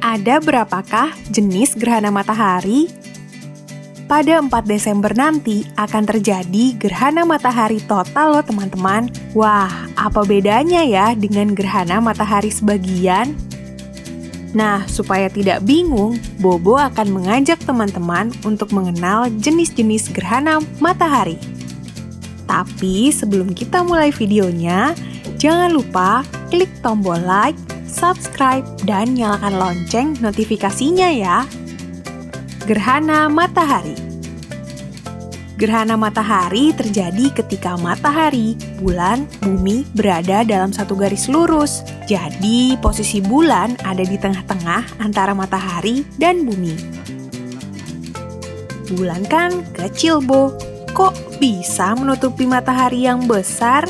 Ada berapakah jenis gerhana matahari? Pada 4 Desember nanti akan terjadi gerhana matahari total loh teman-teman. Wah, apa bedanya ya dengan gerhana matahari sebagian? Nah, supaya tidak bingung, Bobo akan mengajak teman-teman untuk mengenal jenis-jenis gerhana matahari. Tapi sebelum kita mulai videonya, jangan lupa klik tombol like, subscribe, dan nyalakan lonceng notifikasinya ya. Gerhana matahari. Gerhana matahari terjadi ketika matahari, bulan, bumi berada dalam satu garis lurus. Jadi, posisi bulan ada di tengah-tengah antara matahari dan bumi. Bulan kan kecil, Bo. Kok bisa menutupi matahari yang besar?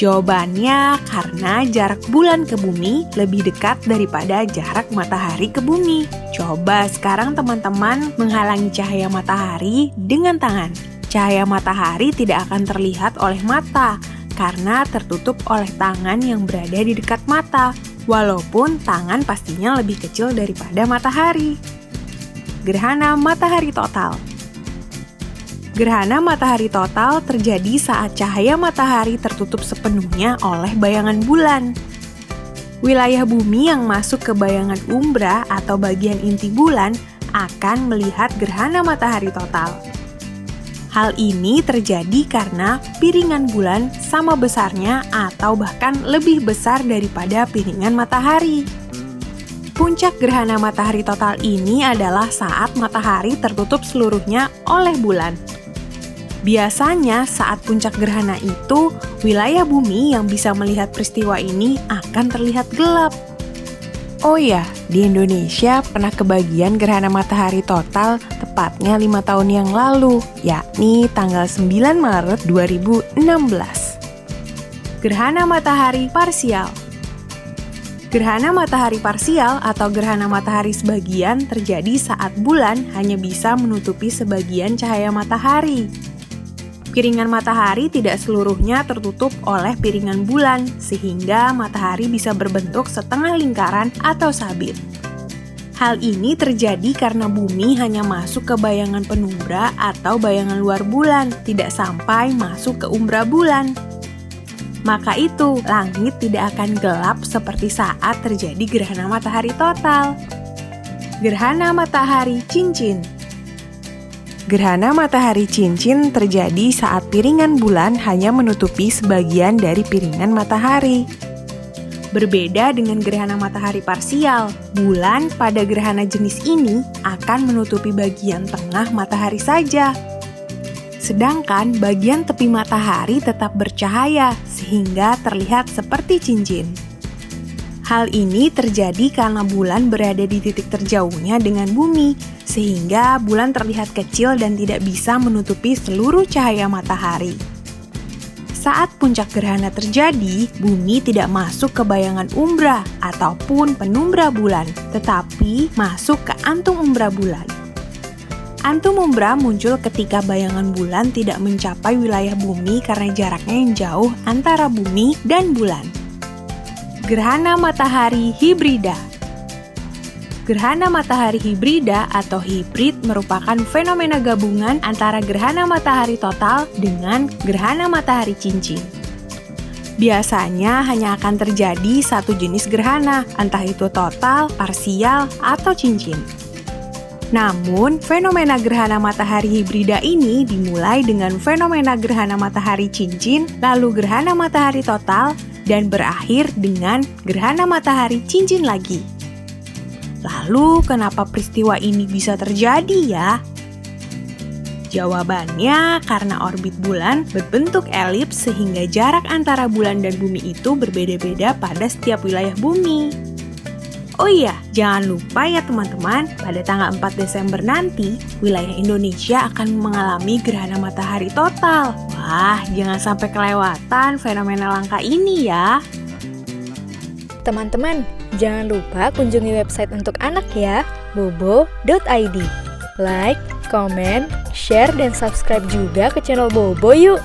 Jawabannya karena jarak bulan ke bumi lebih dekat daripada jarak matahari ke bumi. Coba sekarang teman-teman menghalangi cahaya matahari dengan tangan. Cahaya matahari tidak akan terlihat oleh mata karena tertutup oleh tangan yang berada di dekat mata, walaupun tangan pastinya lebih kecil daripada matahari. Gerhana matahari total. Gerhana matahari total terjadi saat cahaya matahari tertutup sepenuhnya oleh bayangan bulan. Wilayah bumi yang masuk ke bayangan umbra atau bagian inti bulan akan melihat gerhana matahari total. Hal ini terjadi karena piringan bulan sama besarnya atau bahkan lebih besar daripada piringan matahari. Puncak gerhana matahari total ini adalah saat matahari tertutup seluruhnya oleh bulan. Biasanya saat puncak gerhana itu, wilayah bumi yang bisa melihat peristiwa ini akan terlihat gelap. Oh ya, di Indonesia pernah kebagian gerhana matahari total tepatnya 5 tahun yang lalu, yakni tanggal 9 Maret 2016. Gerhana matahari parsial. Gerhana matahari parsial atau gerhana matahari sebagian terjadi saat bulan hanya bisa menutupi sebagian cahaya matahari. Piringan matahari tidak seluruhnya tertutup oleh piringan bulan, sehingga matahari bisa berbentuk setengah lingkaran atau sabit. Hal ini terjadi karena bumi hanya masuk ke bayangan penumbra atau bayangan luar bulan, tidak sampai masuk ke umbra bulan. Maka itu, langit tidak akan gelap seperti saat terjadi gerhana matahari total. Gerhana matahari cincin. Gerhana matahari cincin terjadi saat piringan bulan hanya menutupi sebagian dari piringan matahari. Berbeda dengan gerhana matahari parsial, bulan pada gerhana jenis ini akan menutupi bagian tengah matahari saja. Sedangkan bagian tepi matahari tetap bercahaya sehingga terlihat seperti cincin. Hal ini terjadi karena bulan berada di titik terjauhnya dengan bumi, sehingga bulan terlihat kecil dan tidak bisa menutupi seluruh cahaya matahari. Saat puncak gerhana terjadi, bumi tidak masuk ke bayangan umbra ataupun penumbra bulan, tetapi masuk ke antum umbra bulan. Antum umbra muncul ketika bayangan bulan tidak mencapai wilayah bumi karena jaraknya yang jauh antara bumi dan bulan. Gerhana matahari hibrida. Gerhana matahari hibrida atau hibrid merupakan fenomena gabungan antara gerhana matahari total dengan gerhana matahari cincin. Biasanya hanya akan terjadi satu jenis gerhana, entah itu total, parsial, atau cincin. Namun, fenomena gerhana matahari hibrida ini dimulai dengan fenomena gerhana matahari cincin, lalu gerhana matahari total, dan berakhir dengan gerhana matahari cincin lagi. Lalu, kenapa peristiwa ini bisa terjadi ya? Jawabannya karena orbit bulan berbentuk elips sehingga jarak antara bulan dan bumi itu berbeda-beda pada setiap wilayah bumi. Oh iya, jangan lupa ya teman-teman, pada tanggal 4 Desember nanti, wilayah Indonesia akan mengalami gerhana matahari total. Wah, jangan sampai kelewatan fenomena langka ini ya. Teman-teman, jangan lupa kunjungi website untuk anak ya, bobo.id. Like, komen, share, dan subscribe juga ke channel Bobo yuk!